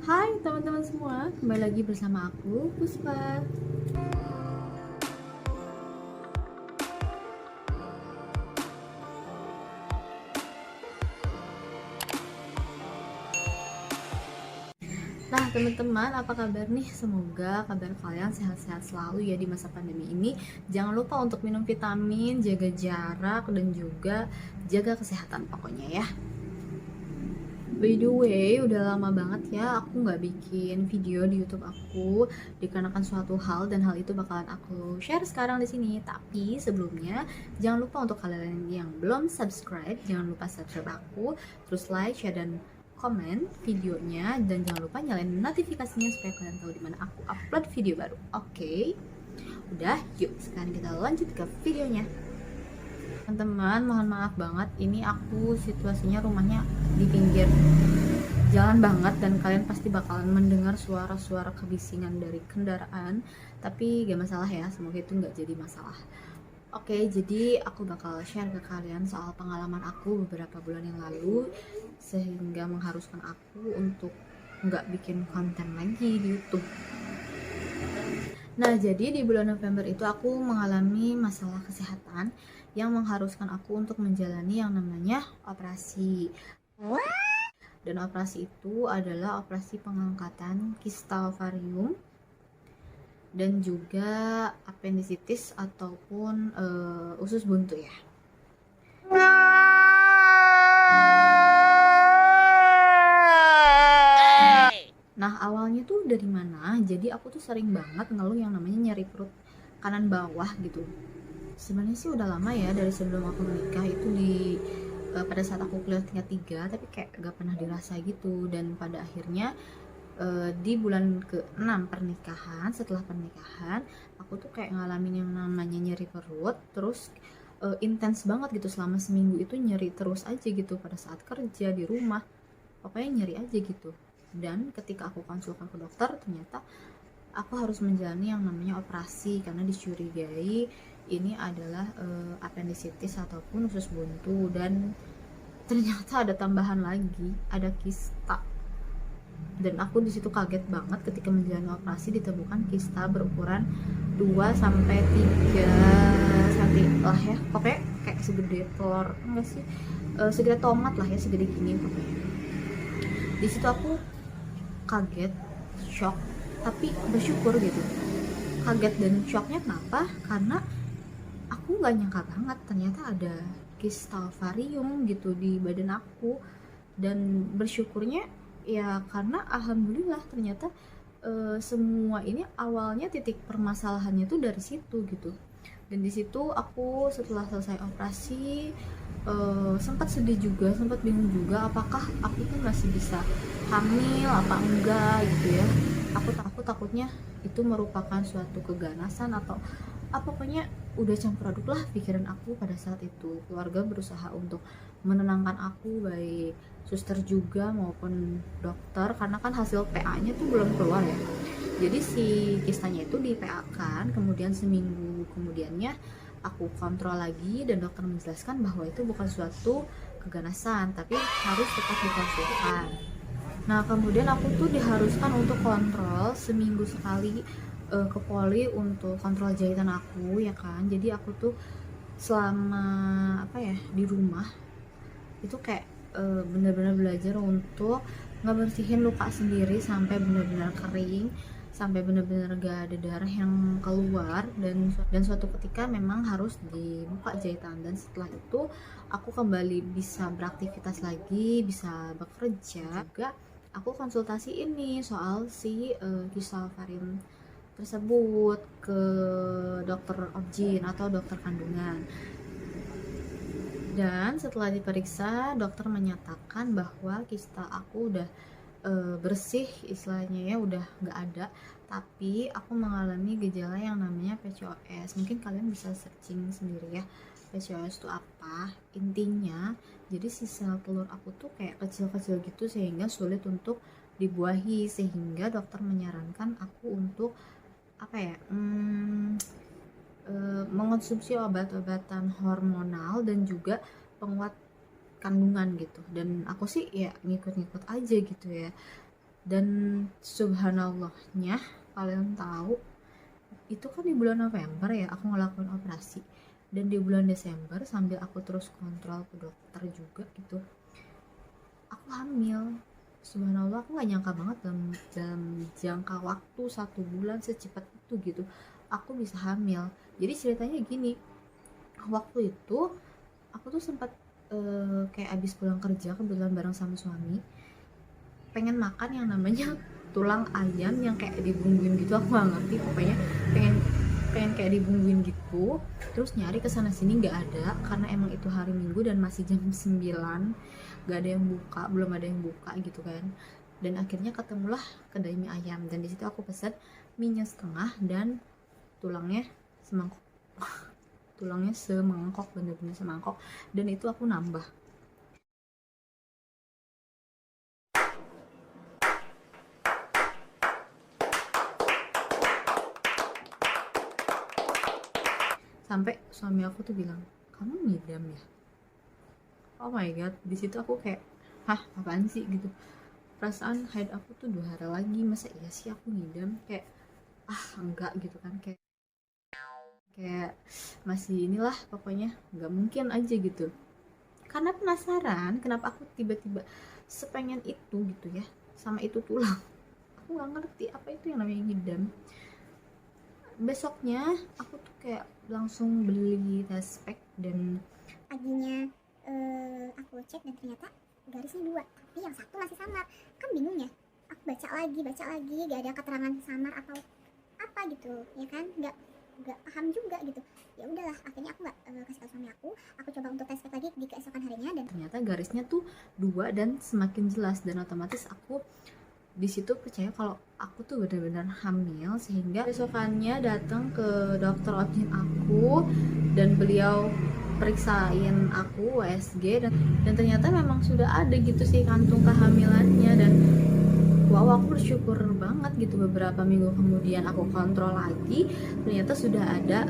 Hai teman-teman semua, kembali lagi bersama aku, Puspa. Nah teman-teman, apa kabar nih? Semoga kabar kalian sehat-sehat selalu ya di masa pandemi ini. Jangan lupa untuk minum vitamin, jaga jarak, dan juga jaga kesehatan pokoknya ya. By the way, udah lama banget ya aku nggak bikin video di YouTube aku dikarenakan suatu hal, dan hal itu bakalan aku share sekarang di sini. Tapi sebelumnya jangan lupa untuk kalian yang belum subscribe, jangan lupa subscribe aku, terus like, share, dan komen videonya, dan jangan lupa nyalain notifikasinya supaya kalian tahu dimana aku upload video baru. Oke, udah, yuk sekarang kita lanjut ke videonya. Teman-teman, mohon maaf banget, ini aku situasinya rumahnya di pinggir jalan banget, dan kalian pasti bakalan mendengar suara-suara kebisingan dari kendaraan, tapi gak masalah ya, semoga itu gak jadi masalah. Oke, jadi aku bakal share ke kalian soal pengalaman aku beberapa bulan yang lalu, sehingga mengharuskan aku untuk gak bikin konten lagi di YouTube. Nah, jadi di bulan November itu aku mengalami masalah kesehatan yang mengharuskan aku untuk menjalani yang namanya operasi. Dan operasi itu adalah operasi pengangkatan kista ovarium dan juga appendicitis ataupun usus buntu ya. Nah, awalnya tuh dari mana? Jadi aku tuh sering banget ngeluh yang namanya nyeri perut kanan bawah gitu. Sebenarnya sih udah lama ya, dari sebelum aku menikah itu pada saat aku kuliah tingkat 3, tapi kayak gak pernah dirasa gitu. Dan pada akhirnya di bulan ke-6 pernikahan, setelah pernikahan aku tuh kayak ngalamin yang namanya nyeri perut, terus intens banget gitu, selama seminggu itu nyeri terus aja gitu pada saat kerja, di rumah, pokoknya nyeri aja gitu. Dan ketika aku konsulkan ke dokter, ternyata aku harus menjalani yang namanya operasi karena dicurigai ini adalah appendicitis ataupun usus buntu. Dan ternyata ada tambahan lagi, ada kista. Dan aku disitu kaget banget ketika menjalani operasi, ditemukan kista berukuran 2 sampai 3 cm lah ya, pokoknya kayak segede telur, enggak sih, segede tomat lah ya, segede gini pokoknya. Di situ aku kaget, shock, tapi bersyukur gitu. Kaget dan shocknya kenapa? Karena aku nggak nyangka banget ternyata ada kista ovarium gitu di badan aku. Dan bersyukurnya ya karena alhamdulillah ternyata semua ini awalnya titik permasalahannya tuh dari situ gitu. Dan di situ aku setelah selesai operasi sempat sedih juga, sempat bingung juga apakah aku tuh masih bisa hamil apa enggak gitu ya. Aku takutnya itu merupakan suatu keganasan atau apa, pokoknya udah campur aduk lah pikiran aku pada saat itu. Keluarga berusaha untuk menenangkan aku, baik suster juga maupun dokter, karena kan hasil PA-nya tuh belum keluar ya. Jadi si kistanya itu di PA kan, kemudian seminggu kemudiannya aku kontrol lagi, dan dokter menjelaskan bahwa itu bukan suatu keganasan tapi harus tetap dikonsulkan. Nah, kemudian aku tuh diharuskan untuk kontrol seminggu sekali ke poli untuk kontrol jahitan aku ya kan. Jadi aku tuh selama apa ya di rumah itu kayak benar-benar belajar untuk ngebersihin luka sendiri sampai benar-benar kering, sampai benar-benar gak ada darah yang keluar. Dan suatu ketika memang harus dibuka jahitan, dan setelah itu aku kembali bisa beraktivitas lagi, bisa bekerja juga. Aku konsultasi ini soal si kista ovarium tersebut ke dokter obgyn atau dokter kandungan. Dan setelah diperiksa, dokter menyatakan bahwa kista aku udah bersih istilahnya ya, udah nggak ada. Tapi aku mengalami gejala yang namanya PCOS. Mungkin kalian bisa searching sendiri ya, PCOS itu apa. Intinya jadi si sel telur aku tuh kayak kecil-kecil gitu, sehingga sulit untuk dibuahi, sehingga dokter menyarankan aku untuk apa ya, mengonsumsi obat-obatan hormonal dan juga penguat kandungan gitu. Dan aku sih ya ngikut-ngikut aja gitu ya. Dan subhanallahnya, kalian tahu, itu kan di bulan November ya aku ngelakuin operasi, dan di bulan Desember sambil aku terus kontrol ke dokter juga gitu, aku hamil. Subhanallah, aku nggak nyangka banget dalam jangka waktu 1 bulan secepat itu gitu aku bisa hamil. Jadi ceritanya gini, waktu itu aku tuh sempat kayak abis pulang kerja kebetulan bareng sama suami, pengen makan yang namanya tulang ayam yang kayak dibumbuin gitu, aku nggak ngerti pokoknya pengen pengen kayak dibumbuin gitu. Terus nyari kesana sini nggak ada karena emang itu hari Minggu dan masih jam 9, nggak ada yang buka, belum ada yang buka gitu kan. Dan akhirnya ketemulah kedai mie ayam, dan di situ aku pesen mie setengah dan tulangnya semangkok. Tulangnya semangkok, bener-bener semangkok, dan itu aku nambah. Sampai suami aku tuh bilang, kamu ngidam ya? Oh my god, di situ aku kayak, hah, apaan sih gitu. Perasaan haid aku tuh 2 hari lagi, masa iya sih aku ngidam? Kayak, enggak gitu kan, kayak masih inilah pokoknya, nggak mungkin aja gitu. Karena penasaran kenapa aku tiba-tiba sepengen itu gitu ya sama itu tulang. Aku nggak ngerti apa itu yang namanya ngidam. Besoknya aku tuh kayak langsung beli test pack, dan paginya aku cek dan ternyata garisnya 2, tapi yang satu masih samar. Kan bingung ya, aku baca lagi gak ada keterangan samar atau apa gitu ya kan, nggak paham juga gitu. Ya udahlah, akhirnya aku nggak kasih tahu suami aku coba untuk tes lagi di keesokan harinya, dan ternyata garisnya tuh 2 dan semakin jelas, dan otomatis aku di situ percaya kalau aku tuh benar-benar hamil. Sehingga besokannya datang ke dokter objin aku, dan beliau periksain aku USG, dan ternyata memang sudah ada gitu sih kantung kehamilannya. Dan wow, aku bersyukur banget gitu. Beberapa minggu kemudian aku kontrol lagi, ternyata sudah ada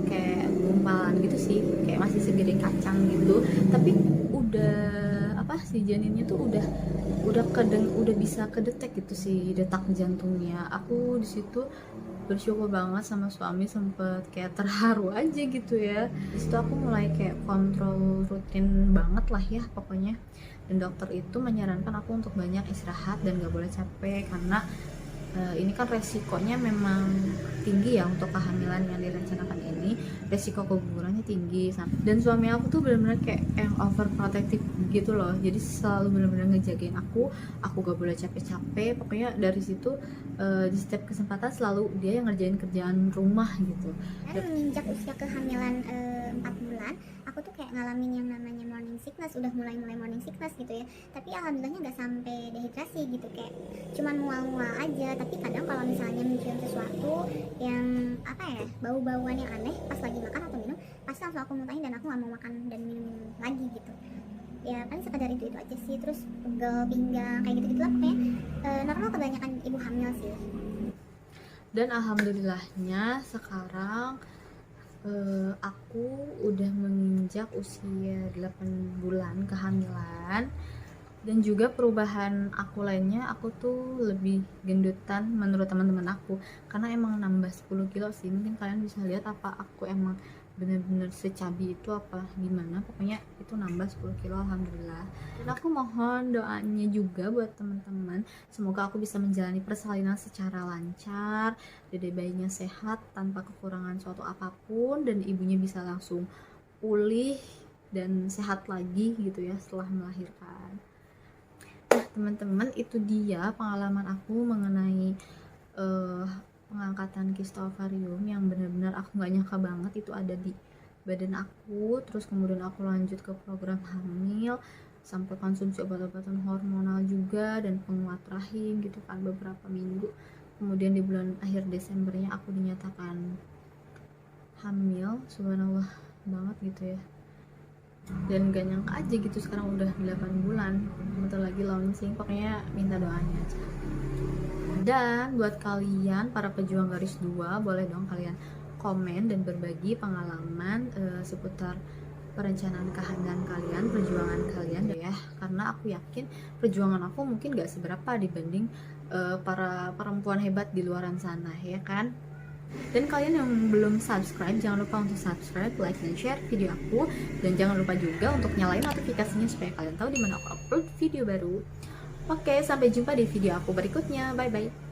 kayak gumpalan gitu sih, kayak masih segede kacang gitu, tapi udah apa sih, janinnya tuh udah bisa kedetek gitu sih detak jantungnya. Aku di situ bersyukur banget, sama suami sempet kayak terharu aja gitu ya. Di situ aku mulai kayak kontrol rutin banget lah ya pokoknya. Dan dokter itu menyarankan aku untuk banyak istirahat dan gak boleh capek, karena ini kan resikonya memang tinggi ya untuk kehamilan yang direncanakan ini, resiko kegugurannya tinggi. Dan suami aku tuh benar-benar kayak yang overprotective gitu loh, jadi selalu benar-benar ngejagain aku gak boleh capek-capek pokoknya. Dari situ di setiap kesempatan selalu dia yang ngerjain kerjaan rumah gitu. dan sejak usia kehamilan 4 bulan aku tuh kayak ngalamin yang namanya morning sickness, udah mulai morning sickness gitu ya. Tapi alhamdulillahnya nggak sampai dehidrasi gitu, kayak cuman mual-mual aja. Tapi kadang kalau misalnya mencium sesuatu yang apa ya, bau-bauan yang aneh pas lagi makan atau minum, pasti langsung aku muntahin dan aku nggak mau makan dan minum lagi gitu. Ya paling sekadar itu aja sih. Terus pegel pinggang kayak gitu lah pokoknya, normal kebanyakan ibu hamil sih. Dan alhamdulillahnya sekarang aku udah menginjak usia 8 bulan kehamilan. Dan juga perubahan aku lainnya, aku tuh lebih gendutan menurut teman-teman aku, karena emang nambah 10 kilo sih. Mungkin kalian bisa lihat apa aku emang bener-bener secabi itu apa gimana, pokoknya itu nambah 10 kilo alhamdulillah. Dan aku mohon doanya juga buat teman-teman, semoga aku bisa menjalani persalinan secara lancar, dede bayinya sehat tanpa kekurangan suatu apapun, dan ibunya bisa langsung pulih dan sehat lagi gitu ya setelah melahirkan. Nah teman-teman, itu dia pengalaman aku mengenai pengangkatan kista ovarium yang benar-benar aku nggak nyangka banget itu ada di badan aku. Terus kemudian aku lanjut ke program hamil sampai konsumsi obat-obatan hormonal juga dan penguat rahim gitu kan beberapa minggu. Kemudian di bulan akhir Desembernya aku dinyatakan hamil, subhanallah banget gitu ya. Dan gak nyangka aja gitu sekarang udah 8 bulan, bentar lagi launching, pokoknya minta doanya aja. Dan buat kalian para pejuang garis 2, boleh dong kalian komen dan berbagi pengalaman seputar perencanaan kehamilan kalian, perjuangan kalian ya, karena aku yakin perjuangan aku mungkin gak seberapa dibanding para perempuan hebat di luaran sana ya kan. Dan kalian yang belum subscribe, jangan lupa untuk subscribe, like, dan share video aku. Dan jangan lupa juga untuk nyalain notifikasinya supaya kalian tahu dimana aku upload video baru. Oke, sampai jumpa di video aku berikutnya. Bye-bye.